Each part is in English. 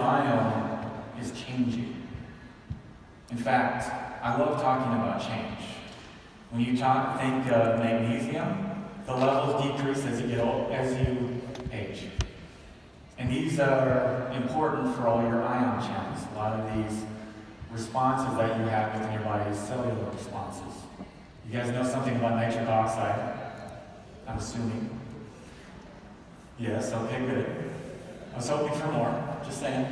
microbiome is changing. In fact, I love talking about change. When you think of magnesium, the levels decrease as you age. And these are important for all your ion channels. A lot of these responses that you have within your body is cellular responses. You guys know something about nitric oxide? I'm assuming. Yes, okay, good. I was hoping for more, just saying.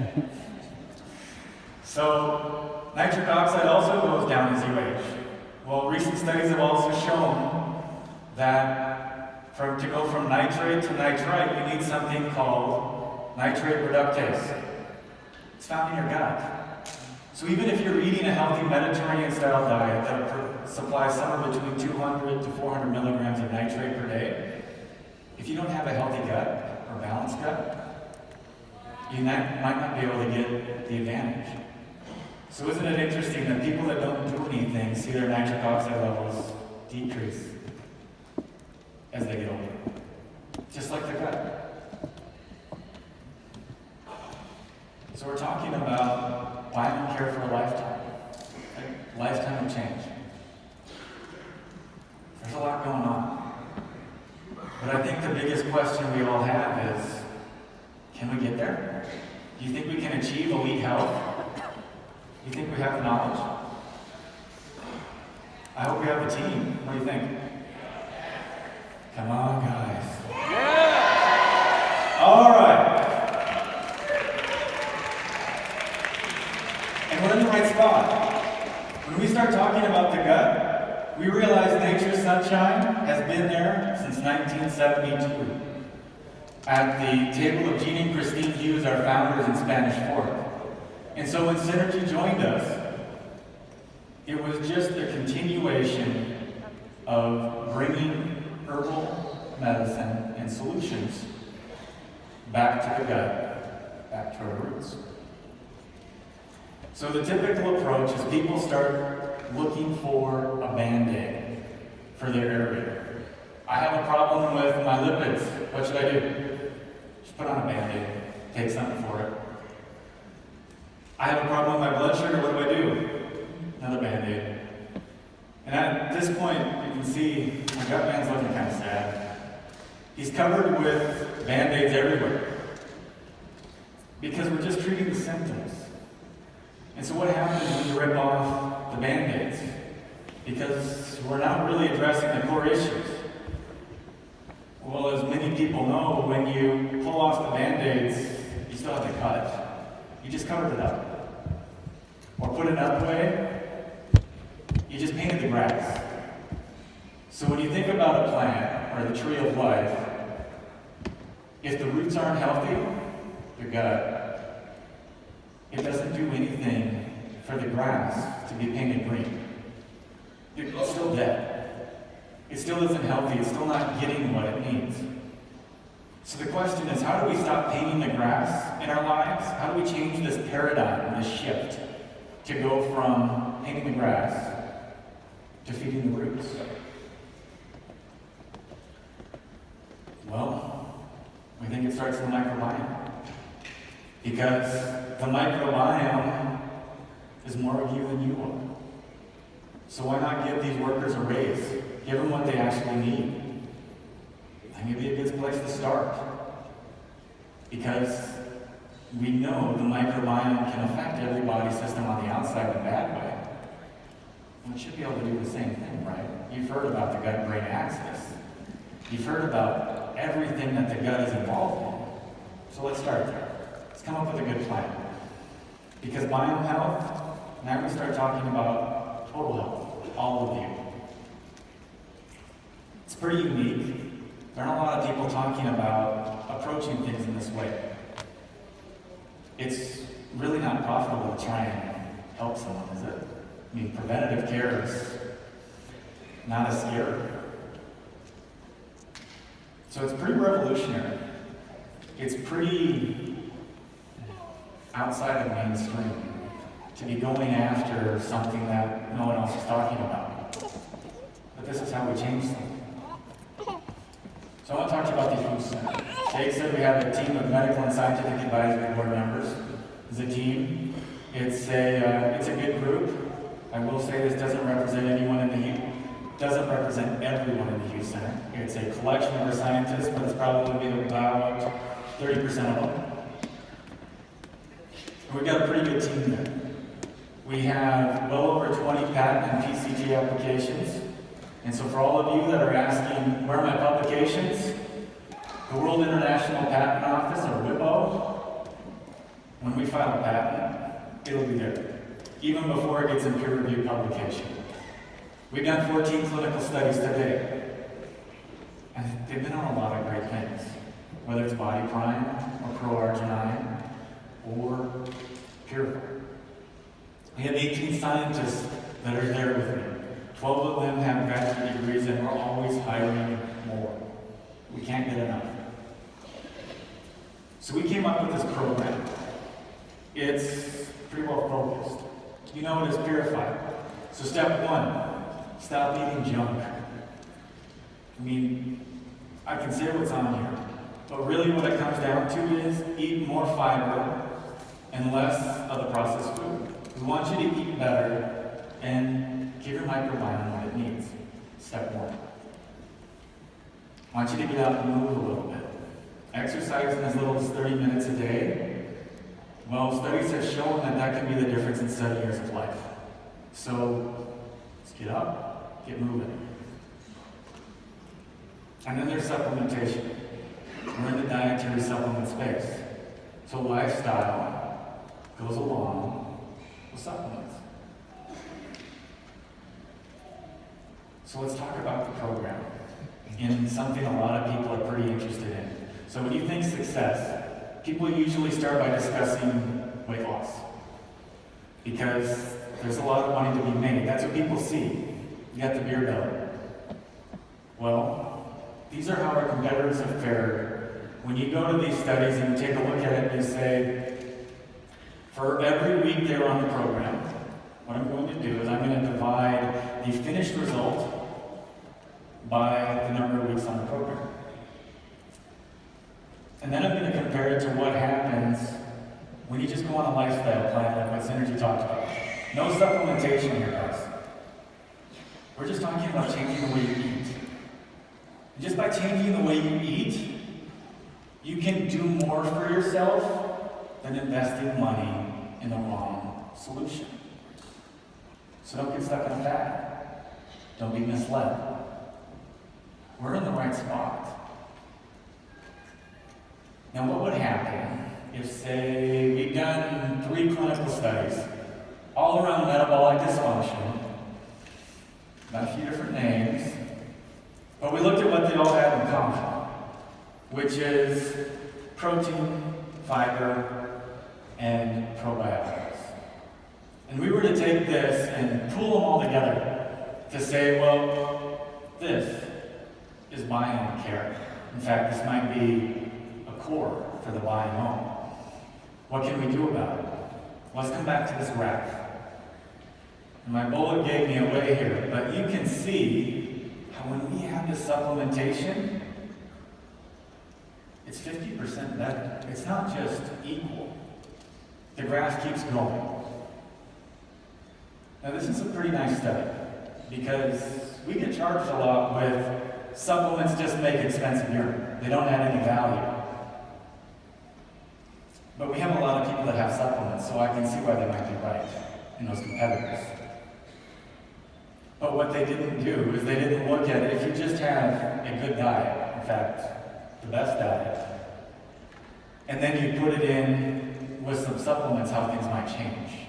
So, nitric oxide also goes down as you age. Well, recent studies have also shown that to go from nitrate to nitrite, you need something called nitrate reductase. It's found in your gut. So even if you're eating a healthy Mediterranean-style diet that supplies somewhere between 200 to 400 milligrams of nitrate per day, if you don't have a healthy gut or balanced gut, you might not be able to get the advantage. So isn't it interesting that people that don't do anything see their nitric oxide levels decrease as they get older? Just like the gut. So we're talking about biome care for a lifetime. A lifetime of change. There's a lot going on. But I think the biggest question we all have is, can we get there? Do you think we can achieve elite health? Do you think we have the knowledge? I hope we have a team. What do you think? Come on, guys. Yeah! All right. And we're in the right spot. When we start talking about the gut, we realize nature's sunshine has been there since 1972. At the table of Jean and Christine Hughes, our founders in Spanish Fork. And so when Synergy joined us, it was just a continuation of bringing herbal medicine and solutions back to the gut, back to our roots. So the typical approach is people start looking for a Band-Aid for their area. I have a problem with my lipids. What should I do? Just put on a Band-Aid. Take something for it. I have a problem with my blood sugar. What do I do? Another Band-Aid. And at this point, you can see my gut man's looking kind of sad. He's covered with Band-Aids everywhere. Because we're just treating the symptoms. And so what happens when you rip off the Band-Aids? Because we're not really addressing the core issues. Well, as many people know, when you pull off the Band-Aids, you still have the cut. You just covered it up. Or put it another way, you just painted the grass. So when you think about a plant, or the tree of life, if the roots aren't healthy, your gut, it doesn't do anything for the grass to be painted green. It's still dead. It still isn't healthy. It's still not getting what it needs. So the question is, how do we stop painting the grass in our lives? How do we change this paradigm, this shift, to go from painting the grass to feeding the roots? Well, we think it starts with the microbiome. Because the microbiome is more of you than you are. So why not give these workers a raise? Give them what they actually need. I think it'd be a good place to start. Because we know the microbiome can affect every body system on the outside in a bad way. And we should be able to do the same thing, right? You've heard about the gut-brain axis. You've heard about everything that the gut is involved in. So let's start there. Let's come up with a good plan. Because biome health, now we start talking about total health, all of you. It's pretty unique. There aren't a lot of people talking about approaching things in this way. It's really not profitable to try and help someone, is it? I mean, preventative care is not as scary. So it's pretty revolutionary. It's pretty outside of mainstream to be going after something that no one else is talking about. But this is how we change things. So I want to talk to you about the food center. Jake said we have a team of medical and scientific advisory board members. represent anyone in the youth, doesn't represent everyone in the youth center. It's a collection of our scientists, but it's probably going to be about 30% of them. We've got a pretty good team there. We have well over 20 patent and PCT applications. And so for all of you that are asking, where are my publications? The World International Patent Office, or WIPO, when we file a patent, it'll be there, even before it gets in peer-reviewed publication. We've done 14 clinical studies today, and they've been on a lot of great things, whether it's Body Prime, or Pro-Arginine, or Purify. We have 18 scientists that are there with me. 12 of them have graduate degrees, and we're always hiring more. We can't get enough. So we came up with this program. It's pretty well focused. You know it is Purify. So step one, stop eating junk. I mean, I can say what's on here, but really what it comes down to is eat more fiber and less of the processed food. We want you to eat better and give your microbiome what it needs. Step one. I want you to get out and move a little bit. Exercising as little as 30 minutes a day. Well, studies have shown that that can be the difference in 7 years of life. So, let's get up, get moving. And then there's supplementation. We're in the dietary supplement space. So lifestyle goes along with supplements. So let's talk about the program in something a lot of people are pretty interested in. So when you think success, people usually start by discussing weight loss because there's a lot of money to be made. That's what people see. You got the beer belly. Well, these are how our competitors have fared. When you go to these studies and you take a look at it and you say, for every week they're on the program, what I'm going to do is I'm going to divide the finished result by the number of weeks on the program. And then I'm going to compare it to what happens when you just go on a lifestyle plan like what Synergy talked about. No supplementation here, guys. We're just talking about changing the way you eat. And just by changing the way you eat, you can do more for yourself than investing money in the wrong solution. So don't get stuck in that. Don't be misled. We're in the right spot. Now, what would happen if, say, we've done 3 clinical studies, all around metabolic dysfunction, got a few different names, but we looked at what they all have in common, which is protein, fiber, and probiotics. And we were to take this and pool them all together to say, well, this is biome care. In fact, this might be core for the biome. What can we do about it? Let's come back to this graph. And my bullet gave me away here, but you can see how when we have this supplementation, it's 50% better. It's not just equal. The graph keeps going. Now this is a pretty nice study because we get charged a lot with supplements just make expensive urine. They don't add any value. But we have a lot of people that have supplements, so I can see why they might be right in those competitors. But what they didn't do is they didn't look at it. If you just have a good diet, in fact, the best diet, and then you put it in with some supplements, how things might change.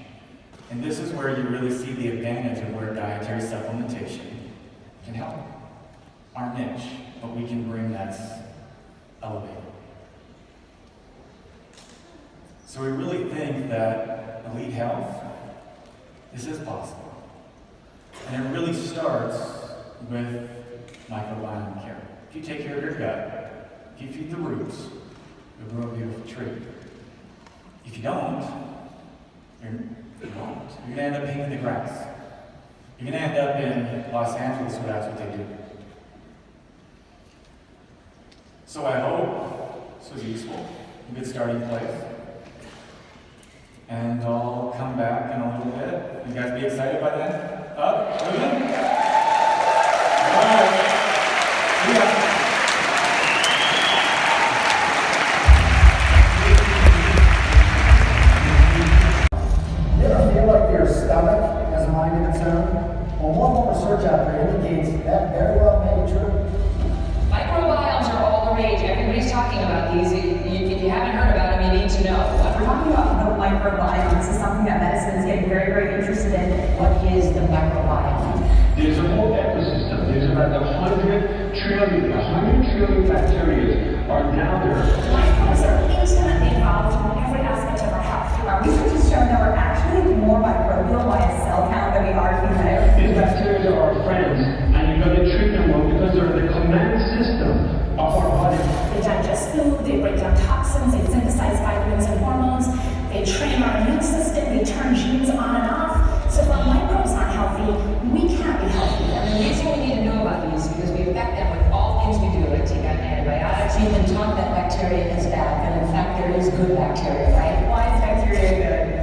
And this is where you really see the advantage of where dietary supplementation can help. Our niche, what we can bring that's elevated. So we really think that elite health, this is possible. And it really starts with microbiome care. If you take care of your gut, if you feed the roots, you'll grow a beautiful tree. If you don't, you're going to end up painting the grass. You're going to end up in Los Angeles where that's what they do. So I hope this was useful, a good starting place. And I'll come back in a little bit. You guys be excited by that? Up, moving. All right. Yeah. You ever feel like your stomach has a mind of its own? Well, more research out there indicates that very well may be true. Microbiomes are all the rage. Everybody's talking about these. If you haven't heard about them, you need to know. We're talking about the microbiome. This is something that medicine is getting very, very interested in. What is the microbiome? There's a whole ecosystem. There's about 100 trillion bacteria are now there. Microbes are intimately involved in every aspect of our health. Our research has shown that we're actually more microbial by a cell count than we are human. These bacteria are our friends, and you've got to treat them well because they're the command system of our body. They digest food, they break down toxins, they synthesize vitamins and hormones, they train our immune system, they turn genes on and off. So if our microbes aren't healthy, we can't be healthy. And the reason we need to know about these is because we affect them with all things we do, like take out antibiotics. We've been taught that bacteria is bad, but in fact there is good bacteria, right? Why is bacteria good?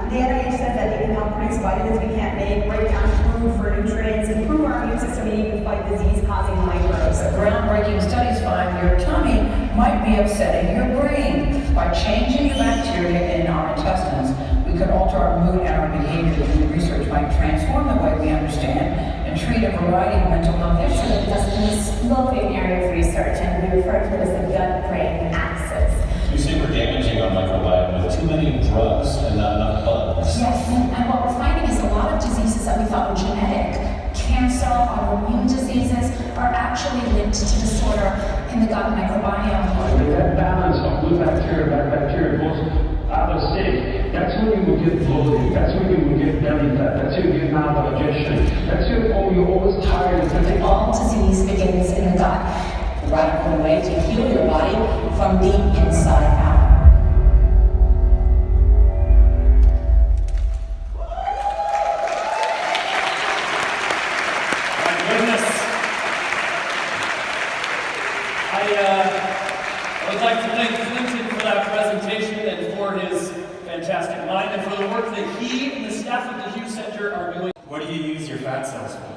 The NIH says that they can help produce vitamins we can't make, break down food for nutrients, improve our immune system, and even fight disease-causing microbes. Groundbreaking studies find your tummy might be upsetting your brain. By changing the bacteria in our intestines, we could alter our mood and our behavior. New research might transform the way we understand and treat a variety of mental health issues. This is an exploding area of research, and we refer to it as the gut-brain axis. You say we're damaging our microbiome with too many drugs and not enough bugs. Yes, and what we're finding is a lot of diseases that we thought were genetic, cancer, autoimmune diseases, are actually linked to disorder in the gut microbiome. When that balance of good bacteria, bad bacteria goes out of state, that's when you will get bloated, that's when you will get belly fat, that's when you get maldigestion, that's when you're always tired and something. All disease begins in the gut. The radical way to heal your body from the inside out. I would like to thank Clinton for that presentation and for his fantastic mind and for the work that he and the staff at the Hughes Center are doing. What do you use your fat cells for?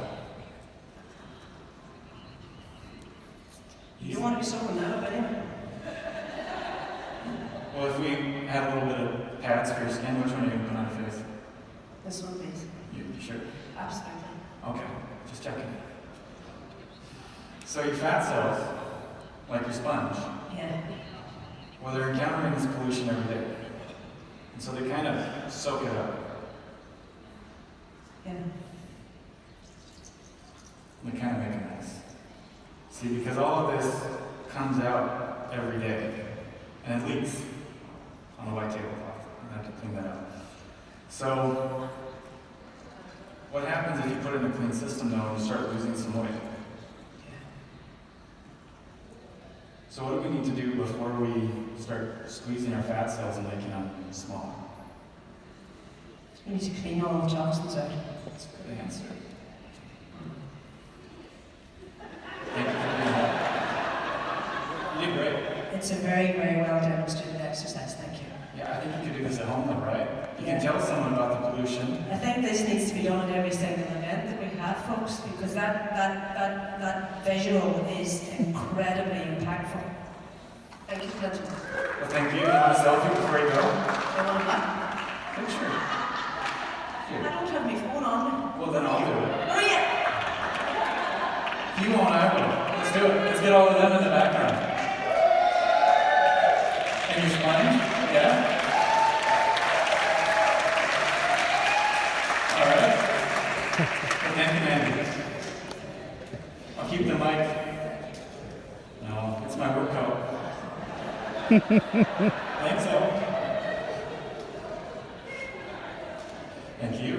You don't want to be someone that bad? Well, if we had a little bit of pads for your skin, which one are you going to put on your face? This one, please. You sure? Absolutely. Okay, just checking. So your fat cells, like your sponge, Yeah. well, they're encountering this pollution every day. And so they kind of soak it up. Yeah. They kind of make a mess. See, because all of this comes out every day, and it leaks on the white tablecloth. I have to clean that up. So, what happens if you put it in a clean system, though, and you start losing some weight? So what do we need to do before we start squeezing our fat cells and making them smaller? We need to clean all the toxins out. That's a good answer. Thank you for doing that. You did great. It's a very, very well demonstrated exercise. Thank you. Yeah, I think you could do this at home, though, right? You can Yeah. tell someone about the pollution. I think this needs to be done at every single event that we have, folks, because that visual is incredibly impactful. Thank you, Clinton. Well, thank you. You want a selfie before you go? I want that. Picture. I Here. don't have my phone on. Well, then I'll do it. Oh, yeah. If you won't, I will. Let's do it. Let's get all of them in the background. And your sponge? Yeah? All right. Well, thank you, Mandy. I'll keep the mic. No, it's my work coat. Thanks, so. Thank you.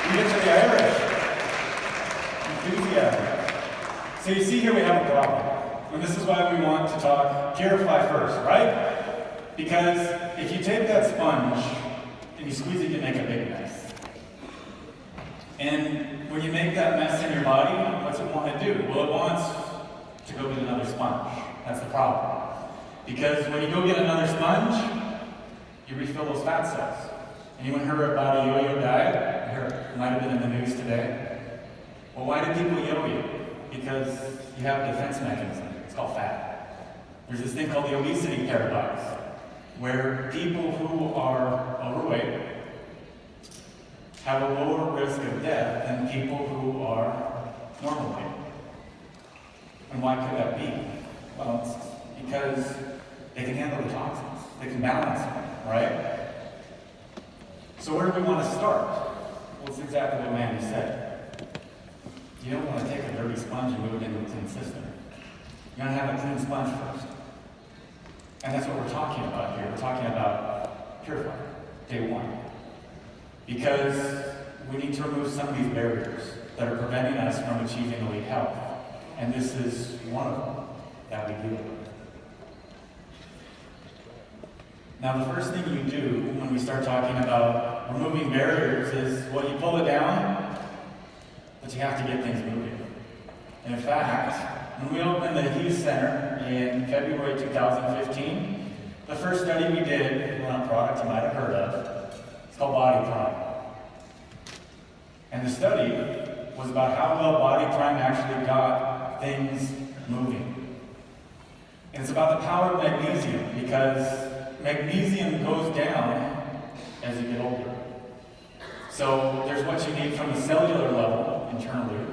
We get to the Irish. Enthusiasm. So you see here we have a problem. And this is why we want to talk purify first, right? Because if you take that sponge and you squeeze it, you make a big mess. And when you make that mess in your body, what's it want to do? Well, it wants to go get another sponge. That's the problem. Because when you go get another sponge, you refill those fat cells. Anyone heard about a yo-yo diet? I heard it might have been in the news today. Well, why do people yo-yo? Because you have a defense mechanism. It's called fat. There's this thing called the obesity paradox, where people who are overweight have a lower risk of death than people who are normal weight. And why could that be? Well, it's because they can handle the toxins. They can balance them, right? So where do we want to start? Well, it's exactly what Mandy said. You don't want to take a dirty sponge and move it into a clean system. You want to have a clean sponge first. And that's what we're talking about here. We're talking about purify, day one. Because we need to remove some of these barriers that are preventing us from achieving elite health. And this is one of them that we deal with. Now, the first thing you do when we start talking about removing barriers is, well, you pull it down, but you have to get things moving. And in fact, when we opened the Hughes Center in February 2015, the first study we did on a product you might have heard of, it's called Body Prime. And the study was about how well Body Prime actually got things moving. And it's about the power of magnesium, because magnesium goes down as you get older. So there's what you need from the cellular level internally.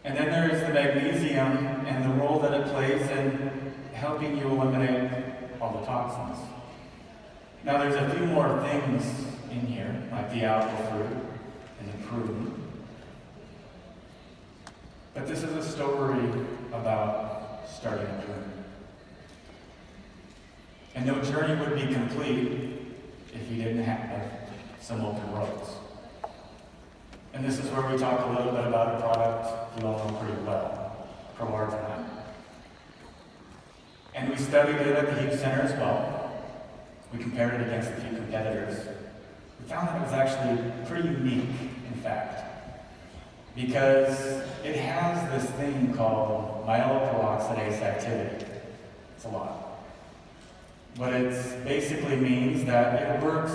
And then there is the magnesium and the role that it plays in helping you eliminate all the toxins. Now there's a few more things in here, like the apple fruit and the prune. But this is a story about starting a journey. And no journey would be complete if you didn't have some open roads. And this is where we talk a little bit about a product you all know pretty well, ProArginine. And we studied it at the Hughes Center as well. We compared it against a few competitors. We found that it was actually pretty unique, in fact, because it has this thing called myeloperoxidase activity. It's a lot. But it basically means that it works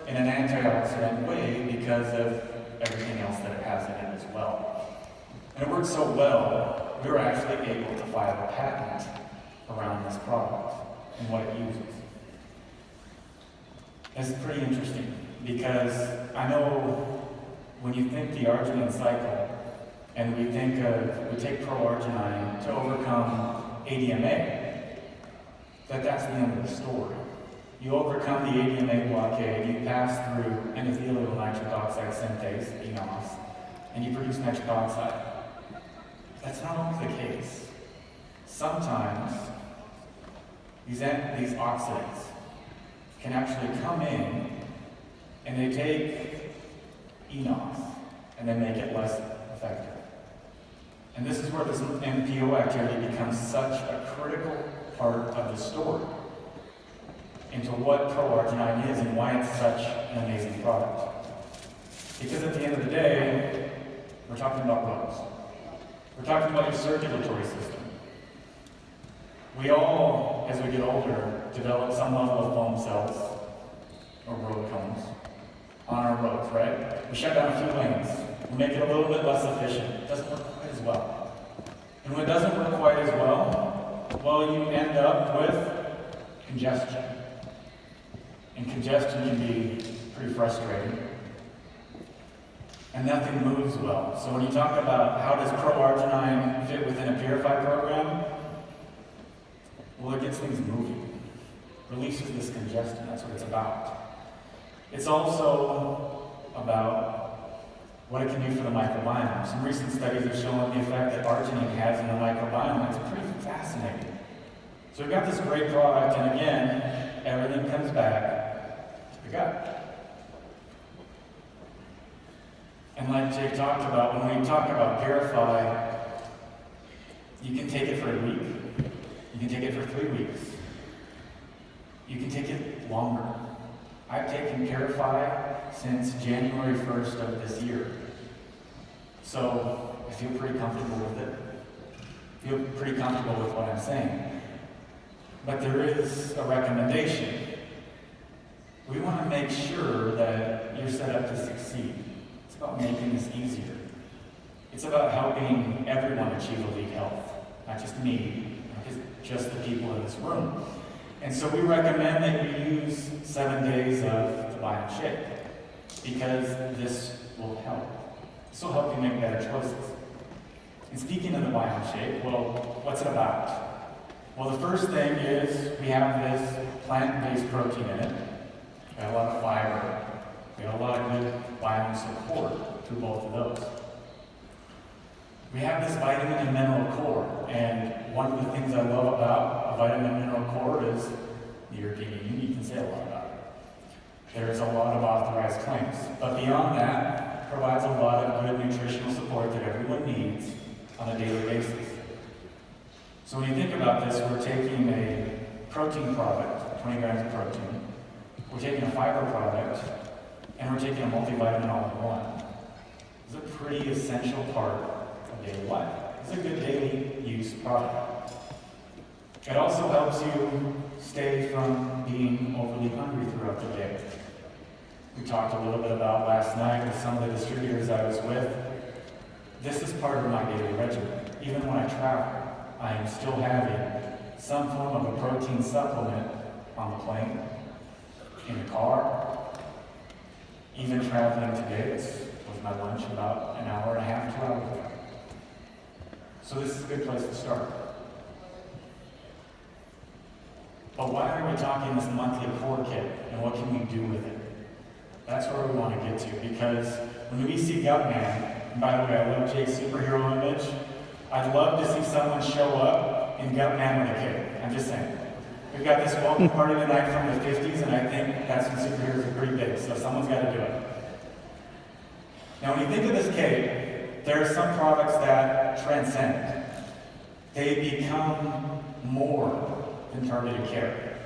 in an antioxidant way because of everything else that it has in it as well. And it works so well, we were actually able to file a patent around this product and what it uses. It's pretty interesting because I know when you think the arginine cycle and we take ProArginine to overcome ADMA, that's the end of the story. You overcome the ADMA blockade, you pass through endothelial nitric oxide synthase, ENOS, and you produce nitric oxide. That's not always the case. Sometimes these oxidants can actually come in and they take ENOS and then make it less effective. And this is where this MPO activity becomes such a critical part of the story into what ProArginine is and why it's such an amazing product. Because at the end of the day, we're talking about roads. We're talking about your circulatory system. We all, as we get older, develop some level of foam cells or road cones on our roads, right? We shut down a few lanes. We make it a little bit less efficient. It doesn't work quite as well. And when it doesn't work quite as well, you end up with congestion. And congestion can be pretty frustrating. And nothing moves well. So when you talk about how does ProArginine fit within a Purify program, well, it gets things moving. Releases this congestion, that's what it's about. It's also about what it can do for the microbiome. Some recent studies have shown the effect that arginine has in the microbiome. It's pretty fascinating. So we've got this great product, and again, everything comes back to the gut. And like Jake talked about, when we talk about Purify, you can take it for a week. You can take it for 3 weeks. You can take it longer. I've taken Purify since January 1st of this year. So I feel pretty comfortable with it. I feel pretty comfortable with what I'm saying. But there is a recommendation We want to make sure that you're set up to succeed. It's about making this easier. It's about helping everyone achieve elite health, not just me, not just the people in this room. And so we recommend that you use 7 days of the Biome Shake, because this will help. This will help you make better choices. And speaking of the Biome Shake, well, what's it about? Well, the first thing is we have this plant-based protein in it. We got a lot of fiber. We got a lot of good biome support through both of those. We have this vitamin and mineral core, and one of the things I love about a vitamin and mineral core is the European Union can say a lot about it. There's a lot of authorized claims, but beyond that, it provides a lot of good nutritional support that everyone needs on a daily basis. So when you think about this, we're taking a protein product, 20 grams of protein, we're taking a fiber product, and we're taking a multivitamin all in one. It's a pretty essential part of daily life. It's a good daily use product. It also helps you stay from being overly hungry throughout the day. We talked a little bit about last night with some of the distributors I was with. This is part of my daily regimen. Even when I travel, I am still having some form of a protein supplement on the plane, in the car, even traveling today. This was my lunch about an hour and a half, 2 hours ago. So this is a good place to start. But why are we talking this monthly core kit, and what can we do with it? That's where we want to get to, because when we see Gutman, and by the way, I love Jay's superhero image, I'd love to see someone show up in Gutman with a cape. I'm just saying. We've got this welcome party tonight from the 50s, and I think that's when superheroes are pretty big, so someone's got to do it. Now, when you think of this cape, there are some products that transcend. They become more than targeted care.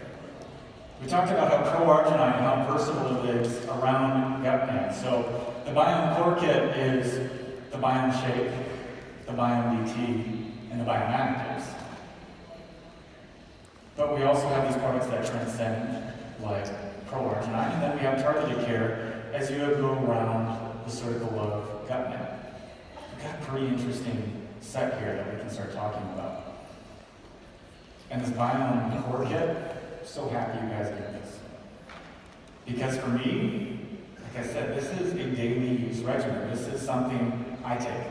We talked about how pro-arginine and how versatile it is around Gutman. So the Biome Core Kit is the Biome Shake, the Biome DT, and the Biome Actives. But we also have these products that transcend, like pro-arginine, and then we have targeted care as you go around the circle of Gutman. We've got a pretty interesting set here that we can start talking about. And this Biome Core Kit, so happy you guys get this. Because for me, like I said, this is a daily use regimen. This is something I take.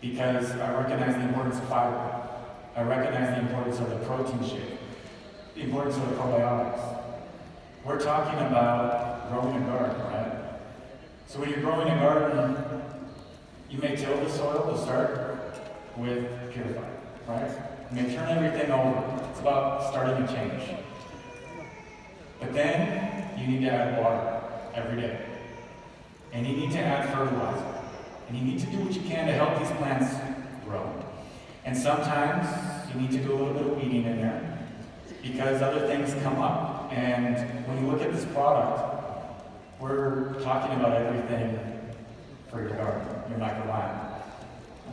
Because I recognize the importance of fiber. I recognize the importance of the protein shake, the importance of the probiotics. We're talking about growing a garden, right? So when you're growing a garden, you may till the soil to start with purify, right? You may turn everything over. It's about starting to change. But then you need to add water every day. And you need to add fertilizer. And you need to do what you can to help these plants grow. And sometimes you need to do a little bit of weeding in there because other things come up. And when you look at this product, we're talking about everything for your garden, your microbiome.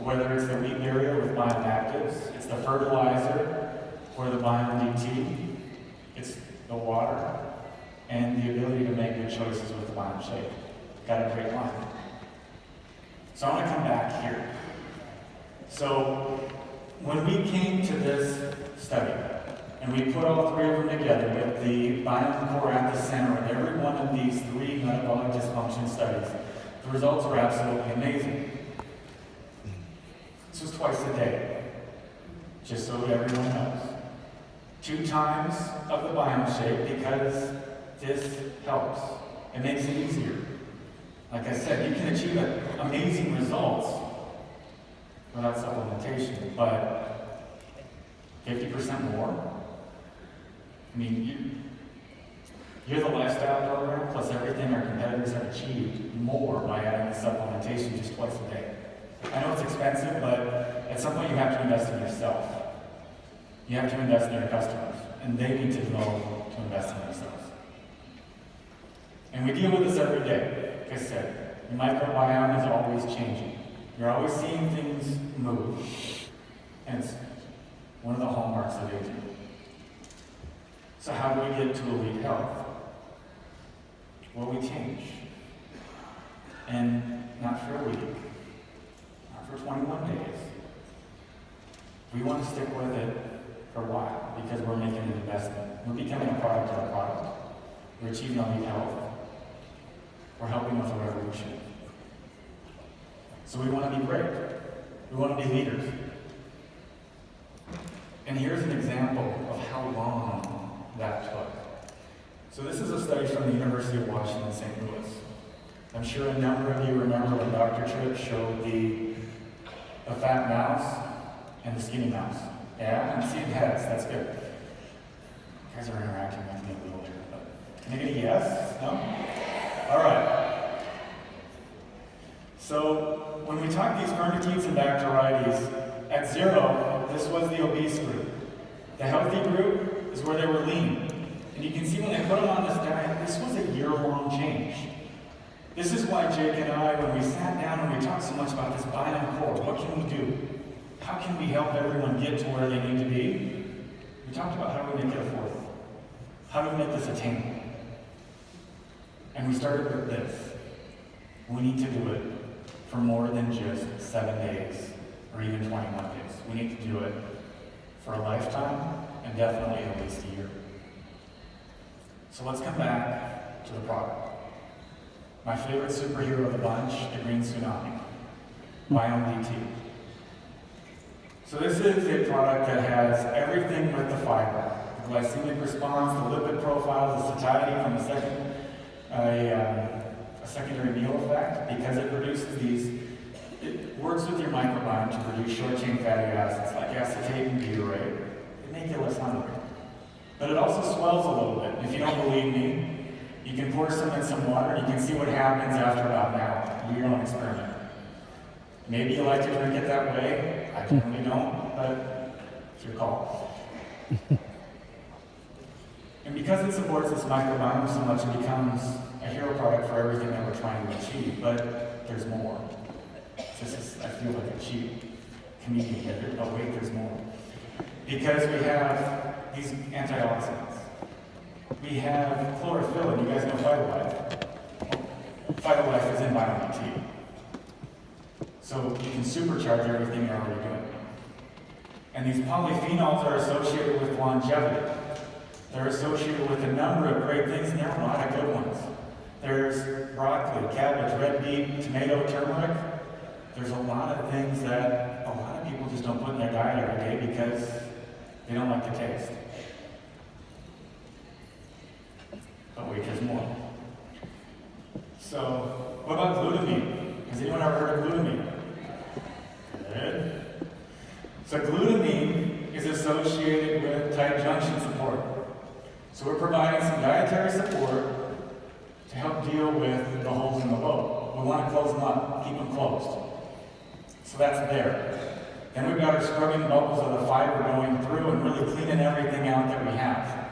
Whether it's the wheat barrier with Biome Actives, it's the fertilizer or the Biome DT, it's the water, and the ability to make good choices with the Biome Shake. Got a great line. So I want to come back here. So when we came to this study, and we put all three of them together with the Biome Core at the center of every one of these three metabolic dysfunction studies, the results were absolutely amazing. This was twice a day, just so everyone knows. 2 times of the Biome Shake because this helps. It makes it easier. Like I said, you can achieve amazing results without supplementation, but 50% more? I mean, you're the lifestyle program plus everything our competitors have achieved more by adding the supplementation just twice a day. I know it's expensive, but at some point you have to invest in yourself. You have to invest in your customers, and they need to know to invest in themselves. And we deal with this every day. Like I said, your microbiome is always changing. You're always seeing things move. And it's one of the hallmarks of aging. So how do we get to elite health? Will we change? And not for a week, not for 21 days. We want to stick with it for a while because we're making an investment. We're becoming a product of a product. We're achieving elite health. We're helping with a revolution. So we want to be great. We want to be leaders. And here's an example of how long that took. So this is a study from the University of Washington, St. Louis. I'm sure a number of you remember when Dr. Tripp showed the fat mouse and the skinny mouse. Yeah, I'm seeing heads, that's good. You guys are interacting with me a little here, but can I get a yes? No? All right. So when we talk these Firmitedes and Bacteroides, at 0, this was the obese group. The healthy group is where they were lean. And you can see when they put them on this diet, this was a year-long change. This is why Jake and I, when we sat down and we talked so much about this biome core, what can we do? How can we help everyone get to where they need to be? We talked about how do we make it affordable? How do we make this attainable? And we started with this. We need to do it for more than just 7 days or even 21 days. We need to do it for a lifetime and definitely at least a year. So let's come back to the product. My favorite superhero of the bunch, the green tsunami, Biome DT. So this is a product that has everything with the fiber. The glycemic response, the lipid profile, the satiety from a secondary meal effect, because it produces these, it works with your microbiome to produce short-chain fatty acids like acetate and butyrate. They make you less hungry. But it also swells a little bit. If you don't believe me, you can pour some in some water and you can see what happens after about an hour. Do your own experiment. Maybe you like to drink it that way. I generally don't, but it's your call. And because it supports this microbiome so much, it becomes a hero product for everything that we're trying to achieve. But there's more. This is, I feel like a cheap comedian here, but wait, there's more. Because we have these antioxidants. We have chlorophyll, and you guys know Phytolife. Phytolife is in Biome DT. So you can supercharge everything you're already doing. And these polyphenols are associated with longevity. They're associated with a number of great things, and there are a lot of good ones. There's broccoli, cabbage, red beet, tomato, turmeric. There's a lot of things that a lot of people just don't put in their diet every day because they don't like the taste. But wait, there's more. So, what about glutamine? Has anyone ever heard of glutamine? Good. So glutamine is associated with tight junction support. So we're providing some dietary support to help deal with the holes in the boat. We want to close them up, keep them closed. So that's there. Then we've got our scrubbing bubbles of the fiber going through and really cleaning everything out that we have.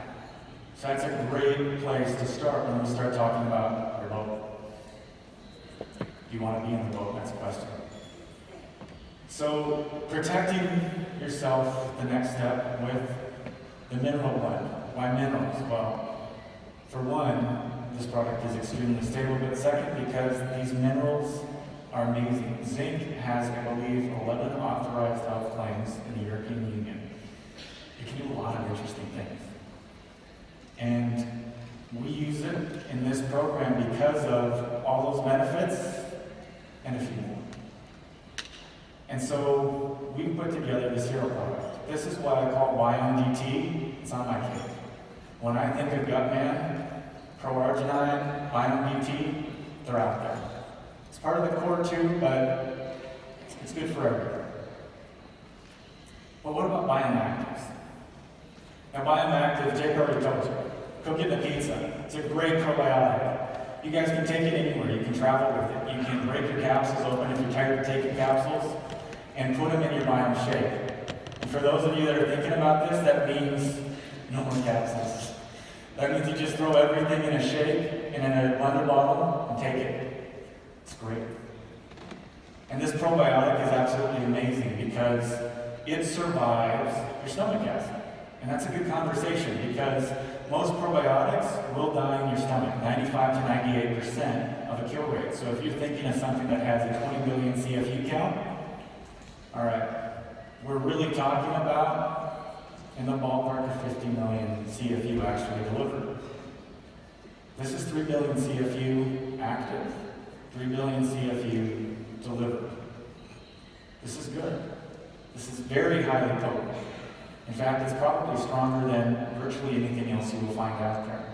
So that's a great place to start when we start talking about your boat. Do you want to be in the boat? That's a question. So protecting yourself, the next step with the mineral blend. Why minerals? Well, for one, this product is extremely stable, but second, because these minerals are amazing. Zinc has, I believe, 11 authorized health claims in the European Union. It can do a lot of interesting things. And we use it in this program because of all those benefits and a few more. And so we put together this hero product. This is what I call Biome DT. It's on my cake. When I think of Gutman, Pro-Arginine, Biome DT, they're out there. It's part of the core too, but it's good for everyone. But what about Bioactives? Now Bioactive, Jake already told you, cook it in a pizza. It's a great probiotic. You guys can take it anywhere. You can travel with it. You can break your capsules open if you're tired of taking capsules and put them in your Biome shake. And for those of you that are thinking about this, that means no more capsules. That means you just throw everything in a shake and in a blender bottle and take it. It's great. And this probiotic is absolutely amazing because it survives your stomach acid. And that's a good conversation because most probiotics will die in your stomach, 95 to 98% of a kill rate. So if you're thinking of something that has a 20 billion CFU count, all right, we're really talking about in the ballpark of 50 million CFU actually delivered. This is 3 billion CFU active, 3 billion CFU delivered. This is good. This is very highly potent. In fact, it's probably stronger than virtually anything else you will find out there.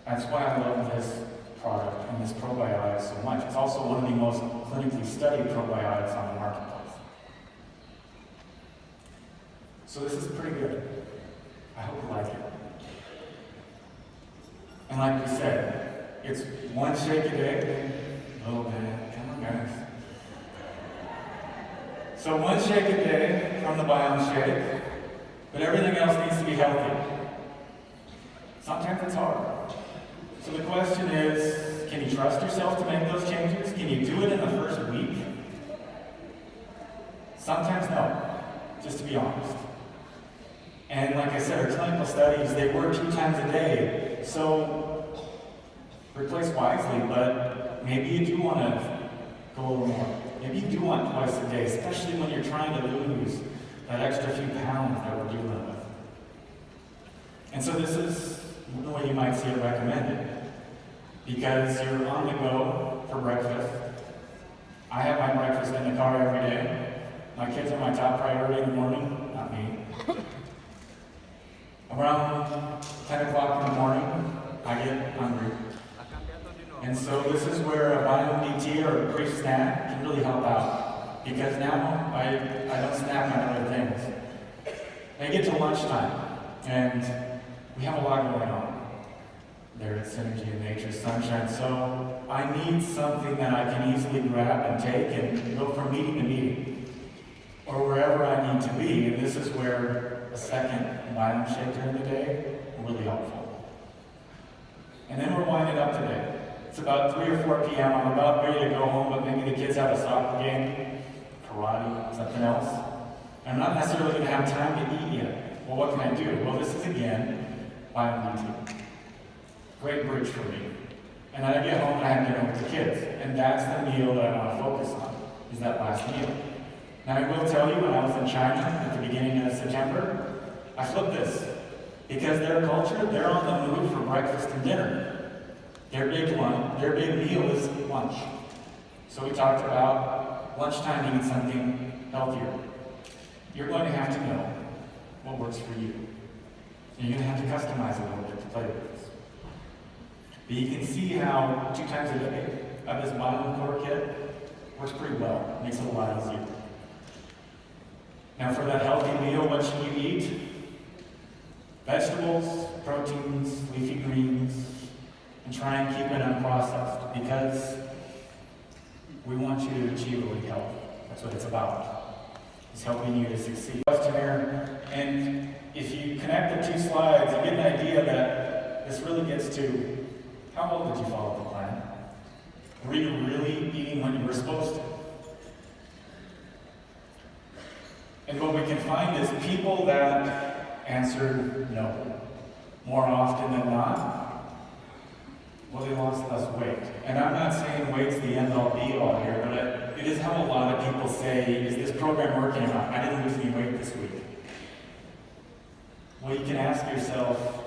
That's why I love this product and this probiotic so much. It's also one of the most clinically studied probiotics on the marketplace. So this is pretty good. I hope you like it. And like we said, it's one shake a day. Oh man, come on guys. So one shake a day from the Biome Shake, but everything else needs to be healthy. Sometimes it's hard. So the question is, can you trust yourself to make those changes? Can you do it in the first week? Sometimes no, just to be honest. And like I said, our clinical studies, they work 2 times a day. So replace wisely, but maybe you do want to go a little more. Maybe you do want twice a day, especially when you're trying to lose that extra few pounds that we're dealing with. And so this is the way you might see it recommended. Because you're on the go for breakfast. I have my breakfast in the car every day. My kids are my top priority in the morning, not me. Around 10 o'clock in the morning, I get hungry. And so this is where a Biome DT or a brief snack can really help out. Because now I don't snack on other things. I get to lunchtime, and we have a lot going on there at Synergy and Nature's Sunshine. So I need something that I can easily grab and take and go from meeting to meeting, or wherever I need to be. And this is where a second Biome Shake during the day is really helpful. And then we're winding up today. It's about 3 or 4 p.m. I'm about ready to go home, but maybe the kids have a soccer game, karate, something else. I'm not necessarily going to have time to eat yet. Well, what can I do? Well, this is again Biome DT. Great bridge for me. And then I get home and I have dinner with the kids. And that's the meal that I want to focus on, is that last meal. Now I will tell you, when I was in China at the beginning of September, I flipped this. Because their culture, they're on the move for breakfast and dinner. Their big meal is lunch. So we talked about lunchtime eating something healthier. You're going to have to know what works for you. And you're going to have to customize a little bit to play with this. But you can see how 2 times a day of this Biome Core kit works pretty well. Makes it a lot easier. Now for that healthy meal, what should you eat? Vegetables, proteins, leafy greens, and try and keep it unprocessed, because we want you to achieve elite health. That's what it's about. It's helping you to succeed. Questionnaire, and if you connect the 2 slides, you get an idea that this really gets to how well did you follow the plan? Were you really eating what you were supposed to? And what we can find is people that answered no more often than not, well, they lost less weight. And I'm not saying weight's the end-all be-all here, but it is how a lot of people say, is this program working or not? I didn't lose any weight this week. Well, you can ask yourself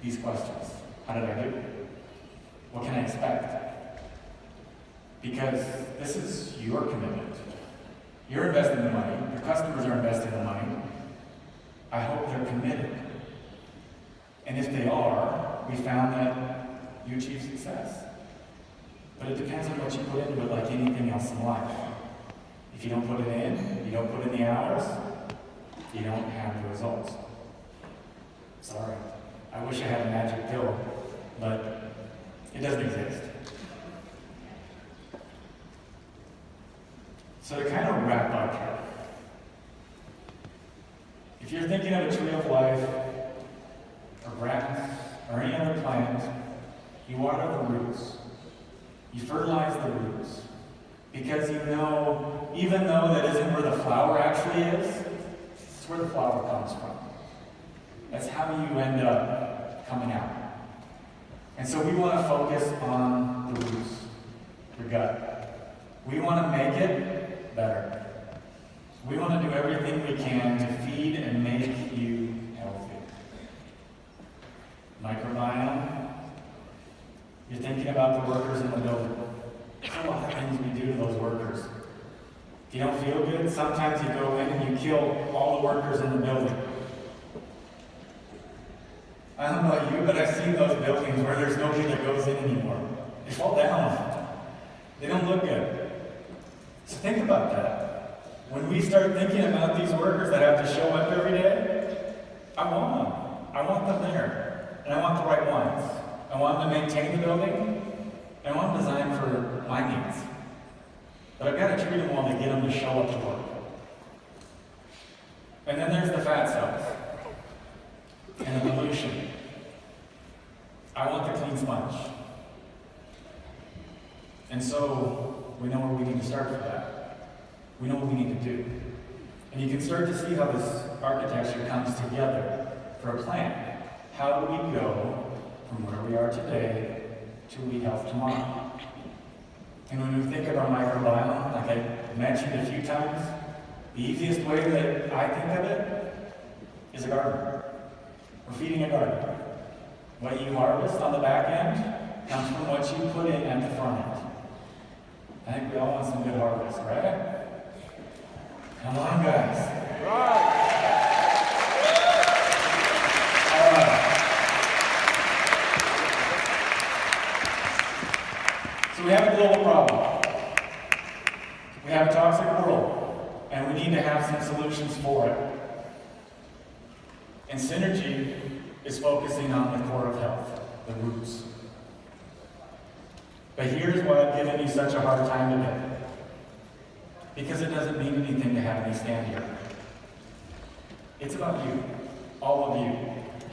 these questions. How did I do? What can I expect? Because this is your commitment. You're investing the money. Your customers are investing the money. I hope they're committed. And if they are, we found that you achieve success. But it depends on what you put into it, like anything else in life. If you don't put it in, you don't put in the hours, you don't have the results. Sorry. I wish I had a magic pill, but it doesn't exist. So to kind of wrap up here, if you're thinking of a tree of life, or grass, or any other plant, you water the roots. You fertilize the roots. Because you know, even though that isn't where the flower actually is, it's where the flower comes from. That's how you end up coming out. And so we want to focus on the roots, your gut. We want to make it better. We want to do everything we can to feed and make you healthy. Microbiome. You're thinking about the workers in the building. There's a lot of things we do to those workers. If you don't feel good, sometimes you go in and you kill all the workers in the building. I don't know about you, but I've seen those buildings where there's nobody that goes in anymore. They fall down. They don't look good. So think about that. When we start thinking about these workers that have to show up every day, I want them. I want them there. And I want the right ones. I want them to maintain the building. And I want them designed for my needs. But I've got to treat them well to get them to show up to work. And then there's the fat cells. And the pollution. I want the clean sponge. And so, we know where we need to start for that. We know what we need to do. And you can start to see how this architecture comes together for a plan. How do we go from where we are today to we health tomorrow? And when we think of our microbiome, like I mentioned a few times, the easiest way that I think of it is a garden. We're feeding a garden. What you harvest on the back end comes from what you put in at the front end. I think we all want some good harvest, right? Come on, guys. Right. All right. So we have a global problem. We have a toxic world, and we need to have some solutions for it. And Synergy is focusing on the core of health, the roots. But here's why I've given you such a hard time today. Because it doesn't mean anything to have me stand here. It's about you, all of you,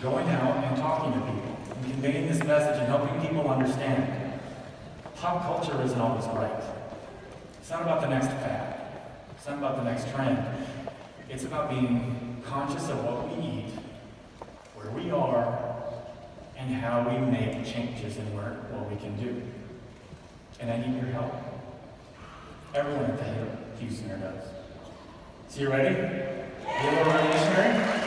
going out and talking to people, and conveying this message and helping people understand. Pop culture isn't always right. It's not about the next fad. It's not about the next trend. It's about being conscious of what we eat, where we are, and how we make changes in what we can do. And I need your help. Everyone at the Hugh Center does. So you ready? You a little revolutionary?